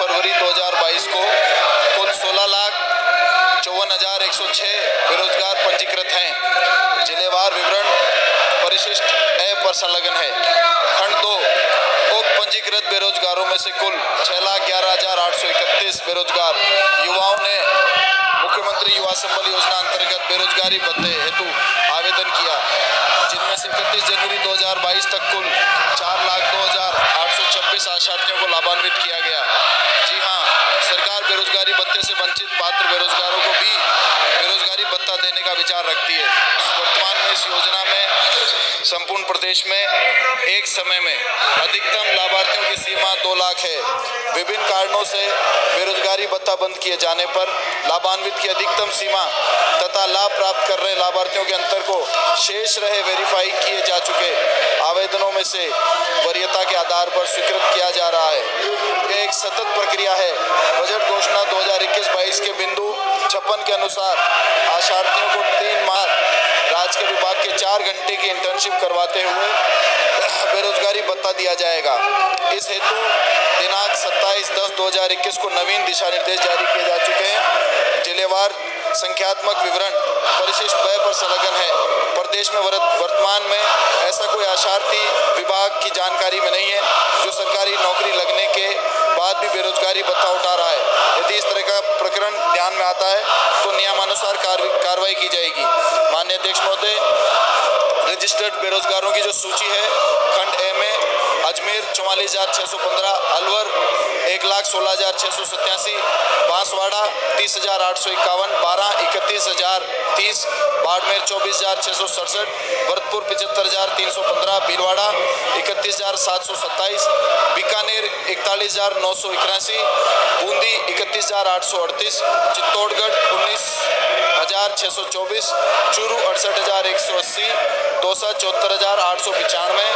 फरवरी 2022 को कुल 16,54,106 बेरोजगार पंजीकृत हैं। जिलेवार विवरण परिशिष्ट ए पर संलग्न है। खंड 2 उक्त पंजीकृत बेरोजगारों में से कुल 6,11,831 बेरोजगार युवाओं ने मुख्यमंत्री युवा संबल योजना अंतर्गत बेरोजगारी भत्ते हेतु आवेदन किया, जिनमें से 31 जनवरी 2022 तक कुल 4,02,826 आशार्थियों को लाभान्वित किया गया। जी हाँ, सरकार बेरोजगारी भत्ते से वंचित पात्र बेरोजगारों को भी बेरोजगारी भत्ता देने का विचार रखती है। वर्तमान में इस योजना में संपूर्ण प्रदेश में एक समय में अधिकतम लाभार्थियों की सीमा 2 लाख है। विभिन्न कारणों से बेरोजगारी भत्ता बंद किए जाने पर लाभान्वित की अधिकतम सीमा तथा लाभ प्राप्त कर रहे लाभार्थियों के अंतर को शेष रहे वेरीफाई किए जा चुके आवेदनों में से वरीयता के आधार पर स्वीकृत किया जा रहा है। यह एक सतत प्रक्रिया है। बजट घोषणा 2021-22 के बिंदु 56 के अनुसार आशार्थियों को 3 माह राज्य के विभाग के 4 घंटे की इंटर्नशिप करवाते हुए बेरोजगारी भत्ता दिया जाएगा। इस हेतु दिनांक 27/10/2021 को नवीन दिशा निर्देश जारी किए जा चुके हैं। जिलेवार संख्यात्मक विवरण परिशिष्ट ब पर संलग्न है। प्रदेश में वर्तमान में ऐसा कोई आशार्थी विभाग की जानकारी में नहीं है जो सरकारी नौकरी लगने के बाद भी बेरोजगारी भत्ता उठा रहा है। यदि इस तरह का प्रकरण ध्यान में आता है तो नियमानुसार कार्रवाई की जाएगी। माननीय अध्यक्ष महोदय, रजिस्टर्ड बेरोजगारों की जो सूची है, खंड ए में अजमेर 44,615, अलवर 1,16,687, बांसवाड़ा 30,851, बारां 31,030, बाड़मेर 24,667, भरतपुर 75,315, भीलवाड़ा 31,727, बीकानेर 41,981, बूंदी 31,838, चित्तौड़गढ़ 19,624, चूरू 68,180, दौसा 74,895,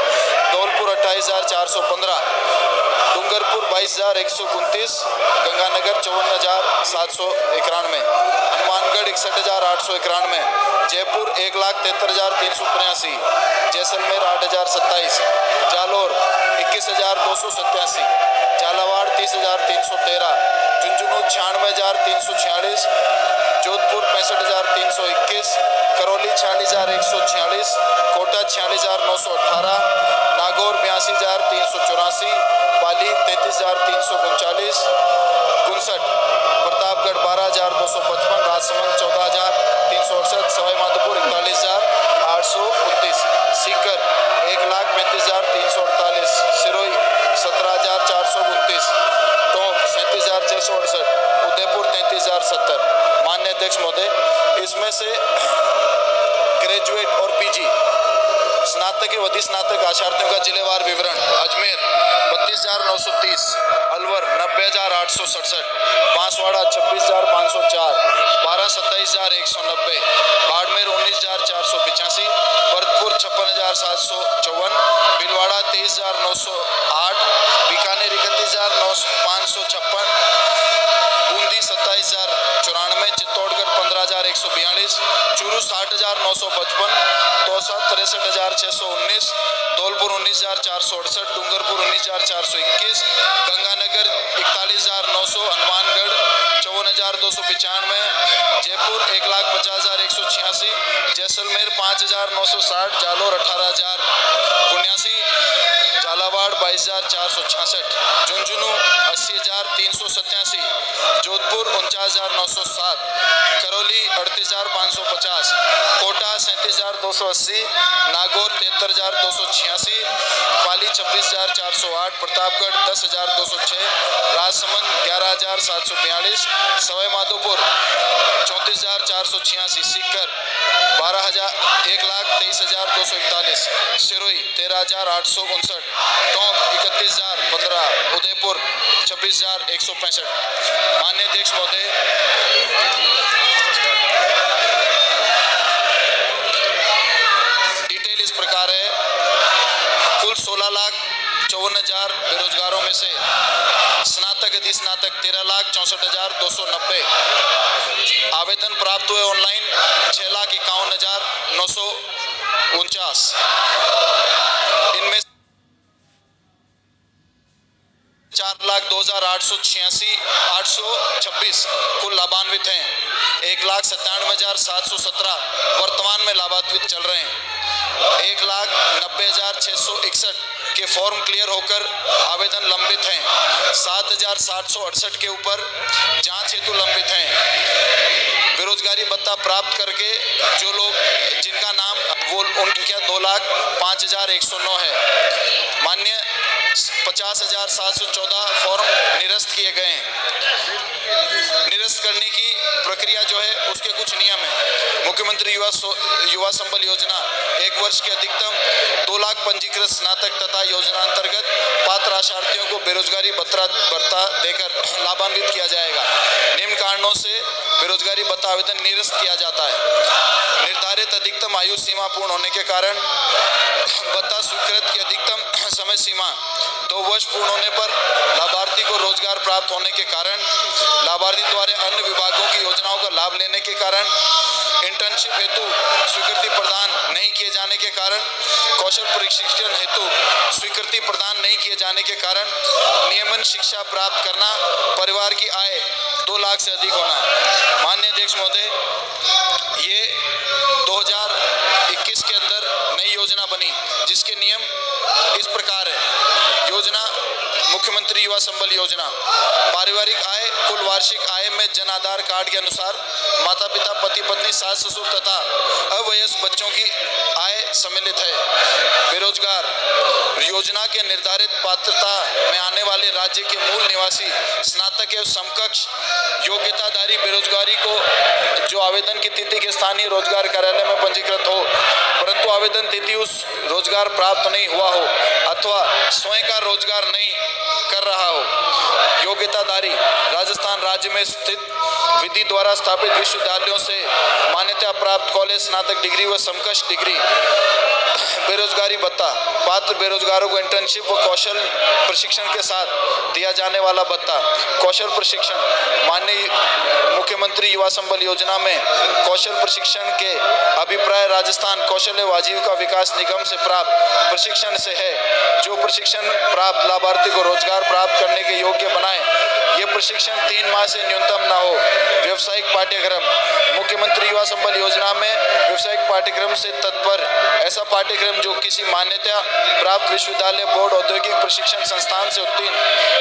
धौलपुर 28,415, डूंगरपुर 22,129, गंगानगर 54,791, हनुमानगढ़ 61,891, जयपुर 1,73,383, जैसलमेर 8,027, जालोर 21,287, झालावाड़ 30,313, झुंझुनू 96,346, जोधपुर 65,321, करौली 46,146, कोटा 46,918, नागौर 82,384, पाली 33,339, गुनसट, प्रतापगढ़ 12,255, राजसमंद 14,368, सवाई माधोपुर 41,829, सीकर 1,35,348, सिरोही 17,429, टोंक 37,668, उदयपुर 33,070। माननीय अध्यक्ष महोदय, इसमें से ग्रेजुएट और पीजी स्नातक एवं अधिस्नातक आशार्थियों का जिलेवार विवरण: अजमेर 32,930, अलवर 90,867, बांसवाड़ा 26,504, बारां 27,190, बाड़मेर 19,485, भरतपुर 56,754, भीलवाड़ा 23,908, बीकानेर 31,556, बूंदी 27,094, चित्तौड़गढ़ 15,142, चूरू 60,955, दौसा 63,619, धौलपुर 19,468, डूंगरपुर 19,421, गंगानगर 41,900, हनुमानगढ़ 54,295, जयपुर 1,50,186, जैसलमेर 5,960, जालोर 18,079, झालावाड़ 22,466, झुंझुनू 80,387, जोधपुर 49,907, करौली 38,550, कोटा 37,280, नागौर 73,286, पाली 26,408, प्रतापगढ़ 10,206, राजसमंद 11,742, सवाई माधोपुर 34,486, सीकर 1,23,241, सिरोही 13,859, टोंक 31,015, उदयपुर 26,165। माननीय अध्यक्ष महोदय, डिटेल इस प्रकार है। कुल 16,54,000 बेरोजगारों में से स्नातक अधिस्नातक 13,64,290 आवेदन प्राप्त हुए ऑनलाइन 6,51,949। इनमें 4,02,886 कुल लाभान्वित हैं। 1,97,717 वर्तमान में लाभान्वित चल रहे हैं। 1,90,661 के फॉर्म क्लियर होकर आवेदन लंबित हैं। 7,768 के ऊपर जांच हेतु लंबित हैं। बेरोजगारी भत्ता प्राप्त करके जो लोग जिनका नाम वो उनकी क्या 2,05,109 है। मान्य 50,714 फॉर्म निरस्त किए गए हैं। निरस्त करने की प्रक्रिया जो है उसके कुछ नियम है। मुख्यमंत्री युवा संबल योजना 1 वर्ष के अधिकतम 2 लाख पंजीकृत स्नातक तथा योजना अंतर्गत पात्र आशार्थियों को बेरोजगारी भत्ता देकर लाभान्वित किया जाएगा। निम्न कारणों से बेरोजगारी भत्ता आवेदन निरस्त किया जाता है। निर्धारित अधिकतम आयु सीमा पूर्ण होने के कारण भत्ता स्वीकृत की अधिकतम समय सीमा 2 वर्ष पूर्ण होने पर लाभार्थी को रोजगार प्राप्त होने के कारण लाभार्थी द्वारा अन्य विभागों की योजनाओं का लाभ लेने के कारण इंटर्नशिप हेतु स्वीकृति प्रदान नहीं किए जाने के कारण कौशल प्रशिक्षण हेतु स्वीकृति प्रदान नहीं किए जाने के कारण नियमन शिक्षा प्राप्त करना परिवार की आय 2 लाख से अधिक होना। माननीय अध्यक्ष महोदय, ये 2021 के अंदर नई योजना बनी जिसके नियम इस प्रकार है। योजना मुख्यमंत्री युवा संबल योजना पारिवारिक आय कुल वार्षिक आय में जन आधार कार्ड के अनुसार माता पिता पति पत्नी सास ससुर तथा अवयस्क बच्चों की आय सम्मिलित है। बेरोजगार योजना के निर्धारित पात्रता में आने वाले राज्य के मूल निवासी स्नातक एवं समकक्ष योग्यताधारी बेरोजगारी को जो आवेदन की तिथि के स्थानीय रोजगार कार्यालय में पंजीकृत हो परंतु आवेदन तिथि उस रोजगार प्राप्त नहीं हुआ हो अथवा स्वयं का रोजगार नहीं कर रहा हो। योग्यताधारी राजस्थान राज्य में स्थित विधि द्वारा स्थापित विश्वविद्यालयों से मान्यता प्राप्त कॉलेज स्नातक डिग्री व समकक्ष डिग्री बेरोजगारी भत्ता पात्र बेरोजगारों को इंटर्नशिप व कौशल प्रशिक्षण के साथ दिया जाने वाला भत्ता कौशल प्रशिक्षण माननीय मुख्यमंत्री युवा संबल योजना में कौशल प्रशिक्षण के अभिप्राय राजस्थान कौशल एवं आजीविका विकास निगम से प्राप्त प्रशिक्षण से है। जो प्रशिक्षण प्राप्त लाभार्थी को रोजगार प्राप्त करने के योग्य बनाए। ये प्रशिक्षण 3 माह से न्यूनतम न हो। व्यावसायिक पाठ्यक्रम मुख्यमंत्री युवा संबल योजना में व्यावसायिक पाठ्यक्रम से तत्पर ऐसा पाठ्यक्रम जो किसी मान्यता प्राप्त विश्वविद्यालय बोर्ड औद्योगिक प्रशिक्षण संस्थान से उत्तीर्ण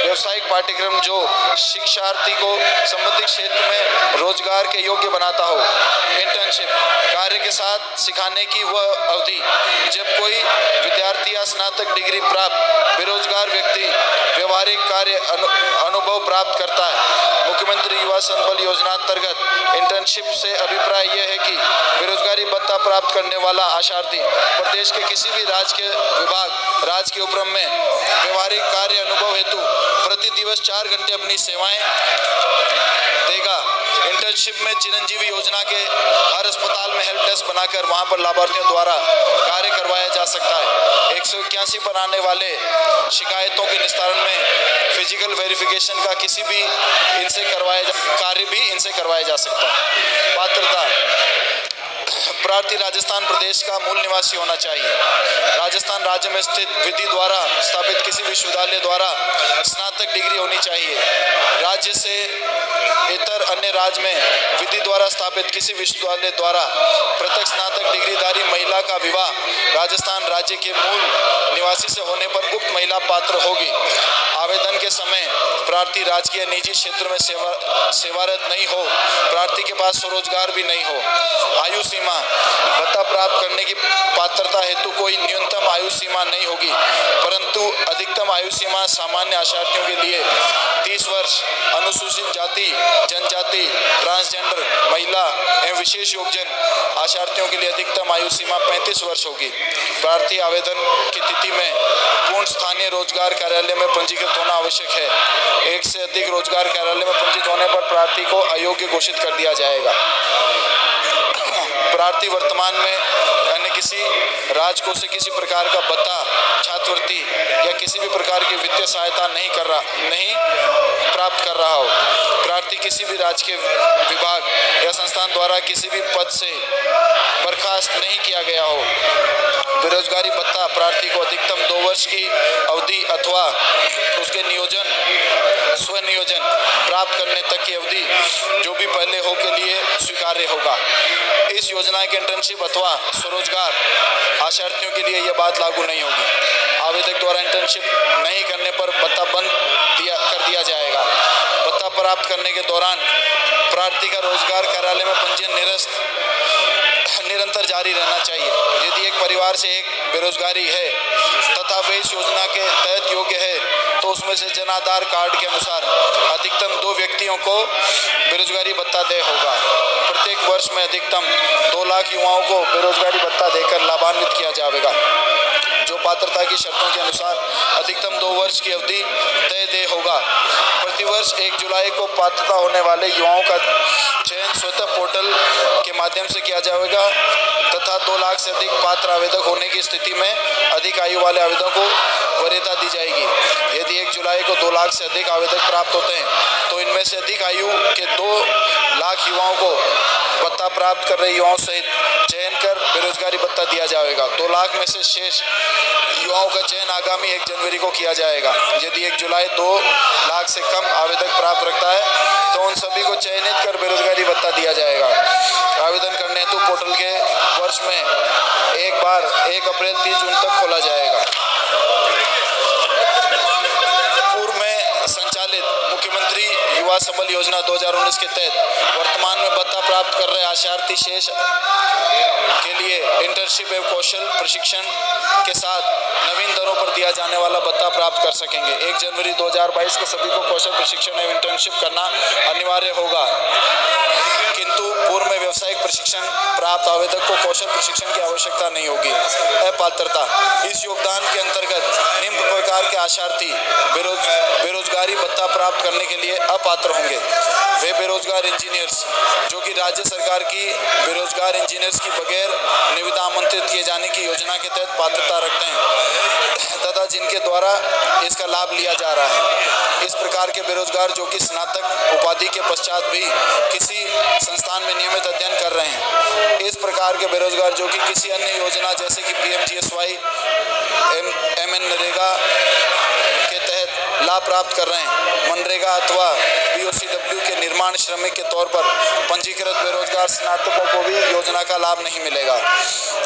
व्यावसायिक पाठ्यक्रम जो शिक्षार्थी को संबंधित क्षेत्र में रोजगार के योग्य बनाता हो। इंटर्नशिप कार्य के साथ सिखाने की वह अवधि जब कोई विद्यार्थी या स्नातक डिग्री प्राप्त बेरोजगार व्यक्ति व्यवहारिक कार्य अनुभव प्राप्त करता है। मुख्यमंत्री युवा संबल योजना अंतर्गत इंटर्नशिप से अभिप्राय यह है कि बेरोजगारी भत्ता प्राप्त करने वाला आशार्थी प्रदेश के किसी भी राज्य के विभाग राज्य के उपक्रम में व्यवहारिक कार्य अनुभव हेतु प्रति दिवस 4 घंटे अपनी सेवाएं देगा। इंटर्नशिप में चिरंजीवी योजना के हर अस्पताल में हेल्प डेस्क बनाकर वहां पर लाभार्थियों द्वारा कार्य करवाया जा सकता है। 181 पर आने वाले शिकायतों के निस्तारण में फिजिकल वेरिफिकेशन का किसी भी कार्य भी इनसे करवाया जा सकता है। पात्रता प्रार्थी राजस्थान प्रदेश का मूल निवासी होना चाहिए। राजस्थान राज्य में स्थित विधि द्वारा स्थापित किसी विश्वविद्यालय द्वारा स्नातक डिग्री होनी चाहिए। राज्य से इतर अन्य राज्य में विधि द्वारा स्थापित किसी विश्वविद्यालय द्वारा पृथक स्नातक डिग्रीधारी महिला का विवाह राजस्थान राज्य के मूल निवासी से होने पर उक्त महिला पात्र होगी। आवेदन के समय प्रार्थी राजकीय निजी क्षेत्र में सेवारत नहीं हो। प्रार्थी के पास स्वरोजगार भी नहीं हो। आयु सीमा भत्ता प्राप्त करने की पात्रता हेतु कोई न्यूनतम आयु सीमा नहीं होगी परंतु अधिकतम आयु सीमा सामान्य आशार्थियों के लिए 30 वर्ष, अनुसूचित जाति जनजाति ट्रांसजेंडर महिला एवं विशेष योग्यजन आशार्थियों के लिए अधिकतम आयु सीमा 35 वर्ष होगी। प्रार्थी आवेदन की तिथि में पूर्ण स्थानीय रोजगार कार्यालय में पंजीकृत होना आवश्यक है। एक से अधिक रोजगार कार्यालय में पंजीकृत होने पर प्रार्थी को अयोग्य घोषित कर दिया जाएगा। प्रार्थी वर्तमान में अन्य किसी किसी राजकोष से किसी प्रकार का भत्ता, छात्रवृत्ति या किसी भी प्रकार की वित्तीय सहायता नहीं प्राप्त कर रहा हो। प्रार्थी किसी भी राजकीय विभाग या संस्थान द्वारा किसी भी पद से बर्खास्त नहीं किया गया हो। बेरोजगारी भत्ता प्रार्थी को अधिकतम 2 वर्ष की अवधि अथवा उसके स्वनियोजन प्राप्त करने तक की अवधि जो भी पहले हो के लिए स्वीकार्य होगा। इस योजना के इंटर्नशिप अथवा स्वरोजगार आशार्थियों के लिए यह बात लागू नहीं होगी। आवेदक द्वारा इंटर्नशिप नहीं करने पर भत्ता बंद कर दिया जाएगा। भत्ता प्राप्त करने के दौरान प्रार्थी का रोजगार कार्यालय में पंजीयन निरंतर जारी रहना चाहिए। यदि एक परिवार से एक बेरोजगारी है तथा वे इस योजना के तहत योग्य है तो उसमें से जन आधार कार्ड के अनुसार अधिकतम 2 व्यक्तियों को बेरोजगारी भत्ता देय होगा। प्रत्येक वर्ष में अधिकतम 2 लाख युवाओं को बेरोजगारी भत्ता देकर लाभान्वित किया जाएगा, जो पात्रता की शर्तों के अनुसार अधिकतम 2 वर्ष की अवधि तय होगा। प्रतिवर्ष 1 जुलाई को पात्रता होने वाले युवाओं का चयन स्वतः पोर्टल के माध्यम से किया जाएगा तथा 2 लाख से अधिक पात्र आवेदक होने की स्थिति में अधिक आयु वाले आवेदकों को वरीयता दी जाएगी। यदि 1 जुलाई को 2 लाख से अधिक आवेदक प्राप्त होते हैं तो इनमें से अधिक आयु के 2 लाख युवाओं को भत्ता प्राप्त कर रहे युवाओं सहित चयन कर बेरोजगारी भत्ता दिया जाएगा। 2 लाख में से शेष युवाओं का चयन आगामी 1 जनवरी को किया जाएगा। यदि 1 जुलाई 2 लाख से कम आवेदक प्राप्त रखता है तो उन सभी को चयनित कर बेरोजगारी भत्ता दिया जाएगा। आवेदन करने हेतु पोर्टल के वर्ष में एक बार 1 अप्रैल 30 जून तक खोला जाएगा। पूर्व में संचालित मुख्यमंत्री युवा संबल योजना 2019 के तहत वर्तमान में भत्ता प्राप्त कर रहे आशार्थी शेष के लिए इंटर्नशिप एवं कौशल प्रशिक्षण के साथ नवीन दरों पर दिया जाने वाला भत्ता प्राप्त कर सकेंगे। 1 जनवरी 2022 को सभी को कौशल प्रशिक्षण एवं इंटर्नशिप करना अनिवार्य होगा, किंतु पूर्व में व्यावसायिक प्रशिक्षण प्राप्त आवेदक को कौशल प्रशिक्षण की आवश्यकता नहीं होगी। अपात्रता: इस योगदान के अंतर्गत निम्न प्रकार के आशार्थी बेरोजगारी भत्ता प्राप्त करने के लिए अपात्र होंगे। वे बेरोजगार इंजीनियर्स जो कि राज्य सरकार की बेरोजगार इंजीनियर्स की बगैर निविदा आमंत्रित किए जाने की योजना के तहत पात्रता रखते हैं तथा जिनके द्वारा इसका लाभ लिया जा रहा है। इस प्रकार के बेरोजगार जो कि स्नातक उपाधि के पश्चात भी किसी संस्थान में नियमित अध्ययन कर रहे हैं। इस प्रकार के बेरोजगार जो कि किसी अन्य योजना जैसे कि PMGSY, MNREGA के तहत लाभ प्राप्त कर रहे हैं। मनरेगा अथवा BOCW के निर्माण श्रमिक के तौर पर पंजीकृत बेरोजगार स्नातकों को भी योजना का लाभ नहीं मिलेगा।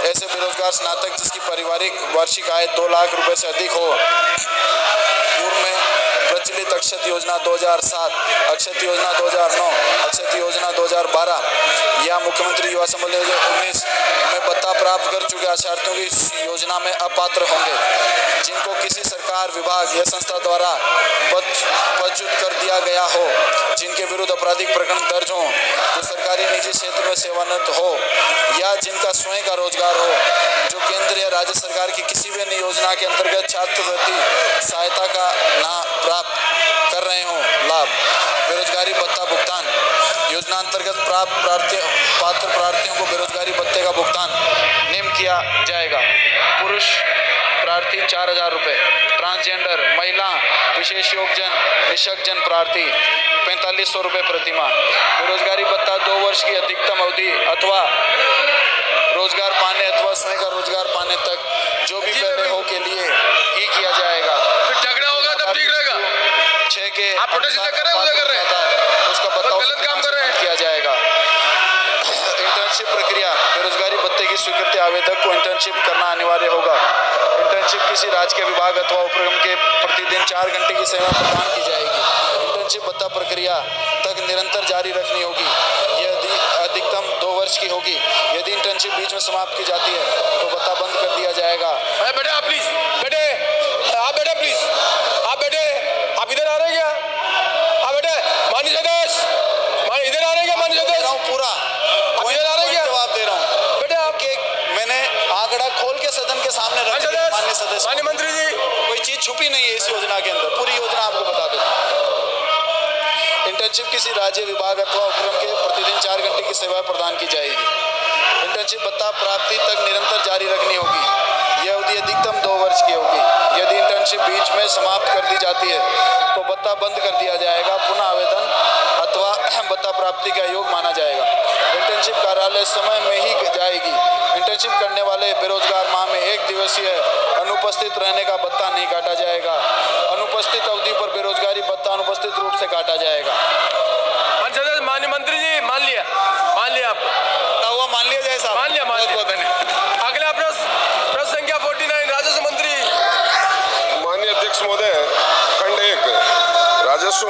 ऐसे बेरोजगार स्नातक जिसकी पारिवारिक वार्षिक आय 2 लाख रुपए से अधिक हो, पूर्व में प्रचलित अक्षत योजना 2007, अक्षत योजना 2009, अक्षत योजना 2012 या मुख्यमंत्री युवा संबल योजना 2019 में भत्ता प्राप्त कर चुके आशार्थियों की इस योजना में अपात्र होंगे। जिनको किसी सरकार विभाग या संस्था द्वारा पदच्युत कर दिया गया हो, जिनके विरुद्ध आपराधिक प्रकरण दर्ज हो, जो सरकारी निजी क्षेत्र में सेवानिवृत्त हो या जिनका स्वयं का रोजगार हो, जो केंद्र या राज्य सरकार की किसी भी अन्य योजना के अंतर्गत छात्रवृत्ति सहायता का ना प्राप्त कर रहे हो लाभ। बेरोजगारी भत्ता भुगतान योजना अंतर्गत पात्र प्रार्थियों को बेरोजगारी भत्ते का भुगतान निम्न किया जाएगा। पुरुष प्रार्थी 4000 रुपये, ट्रांसजेंडर महिला विशेष योगजन निःशक्तजन प्रार्थी 4500 रुपये प्रतिमाह। बेरोजगारी भत्ता 2 वर्ष की अधिकतम अवधि अथवा रोजगार पाने अथवा स्वयं का रोजगार पाने तक जो भी पहले हो के लिए ही किया जाएगा। फिर झगड़ा होगा तब ठीक रहेगा। 6 के आप प्रोटेस्ट कर रहे हैं, उसका भत्ता गलत काम कर रहे हैं किया जाएगा। इंटर्नशिप प्रक्रिया: बेरोजगारी भत्ते की स्वीकृति आवेदक को इंटर्नशिप करना अनिवार्य होगा। इंटर्नशिप किसी राज्य विभाग अथवा उपक्रम के प्रतिदिन 4 घंटे की सेवा प्रदान की जाएगी। इंटर्नशिप भत्ता प्रक्रिया तक निरंतर जारी रखनी होगी। यदि अधिकतम 2 वर्ष की होगी। यदि इंटर्नशिप बीच में समाप्त की जाती है तो भत्ता बंद कर दिया जाएगा। बेटे आप प्लीज, बेटे आप बेटे प्लीज, आप बेटे आप इधर आ रहे हैं क्या? आप बेटे माननीय सदस्य इधर आ रहे हैं क्या? माननीय सदस्य पूरा इधर आ रहे हैं क्या? जवाब दे रहा हूँ बेटे आप मैंने आंकड़ा खोल के सदन के सामने रख दिया। माननीय सदस्य, माननीय मंत्री जी, कोई चीज छुपी नहीं है इस योजना के अंदर, पूरी योजना आपको बता देता हूँ। इंटर्नशिप किसी राज्य विभाग अथवा उपक्रम के प्रतिदिन 4 घंटे की सेवा प्रदान की जाएगी। इंटर्नशिप इंटर्नशिप भत्ता प्राप्ति तक निरंतर जारी रखनी होगी। यह अवधि अधिकतम 2 वर्ष की होगी। यदि इंटर्नशिप बीच में समाप्त कर दी जाती है तो भत्ता बंद कर दिया जाएगा। पुनः आवेदन अथवा भत्ता प्राप्ति का योग माना जाएगा। इंटर्नशिप कार्यालय समय में ही जाएगी। इंटर्नशिप करने वाले बेरोजगार माह में 1 दिवसीय अनुपस्थित रहने का भत्ता नहीं काटा जाएगा। अनुपस्थित अवधि पर बेरोजगारी भत्ता अनुपस्थित रूप से काटा जाएगा। माननीय मंत्री जी, मान लिया आपको हुआ, मान लिया जाए साहब। मान लिया। बहुत धन्यवाद। अगला प्रश्न संख्या 49 राजस्व मंत्री। माननीय अध्यक्ष महोदय, खंड 1 राजस्व